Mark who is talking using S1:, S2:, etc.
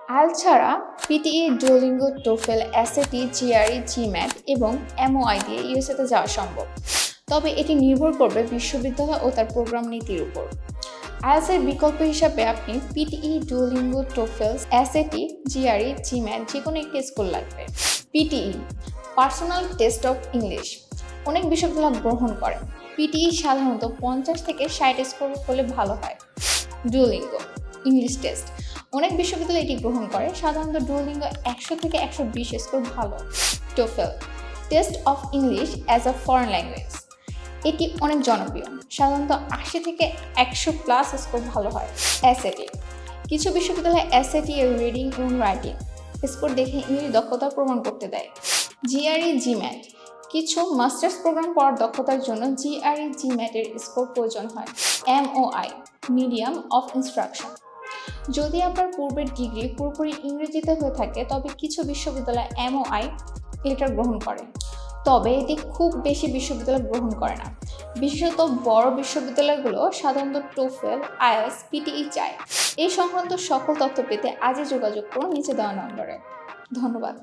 S1: IELTS ছাড়া PTE, Duolingo, TOEFL, SAT, GRE, GMAT এবং MOI দিয়ে ইউএসএতে যাওয়া সম্ভব। তবে এটি নির্ভর করবে বিশ্ববিদ্যালয় ও তার প্রোগ্রাম নীতির উপর। আইএলটিএস এর বিকল্প হিসাবে আপনি PTE, Duolingo, TOEFL, SAT, GRE, GMAT যে কোনো একটি স্কোর লাগবে। PTE personal test of English অনেক বিশ্ববিদ্যালয় গ্রহণ করে। পিটিই সাধারণত 50 থেকে 60 স্কোর হলে ভালো হয়। ডুওলিঙ্গো ইংলিশ টেস্ট অনেক বিশ্ববিদ্যালয় এটি গ্রহণ করে, সাধারণত ডুওলিঙ্গো 100 থেকে 120 স্কোর ভালো। TOEFL test of English as a foreign language এটি অনেক জনপ্রিয়, সাধারণত 80 থেকে 100+ স্কোর ভালো হয়। এসএটি কিছু বিশ্ববিদ্যালয়ে এসএটি এর রিডিং এবং রাইটিং স্কোর দেখে ইংরেজি দক্ষতা প্রমাণ করতে দেয়। জিআরই, জিম্যাট কিছু মাস্টার্স প্রোগ্রাম পড়ার দক্ষতার জন্য জিআরই, জিম্যাটের স্কোর প্রয়োজন হয়। এমওআই মিডিয়াম অফ ইনস্ট্রাকশন যদি আপনার পূর্বের ডিগ্রি পুরোপুরি ইংরেজিতে হয়ে থাকে তবে কিছু বিশ্ববিদ্যালয় এমওআই লেটার গ্রহণ করে, তবে এটি খুব বেশি বিশ্ববিদ্যালয় গ্রহণ করে না। বিশেষত বড় বিশ্ববিদ্যালয়গুলো সাধারণত টোফেল, আইএলটিএস, পিটিই চায়। এই সংক্রান্ত সকল তথ্য পেতে আজই যোগাযোগ করুন নিচে দেওয়া নম্বরে। ধন্যবাদ।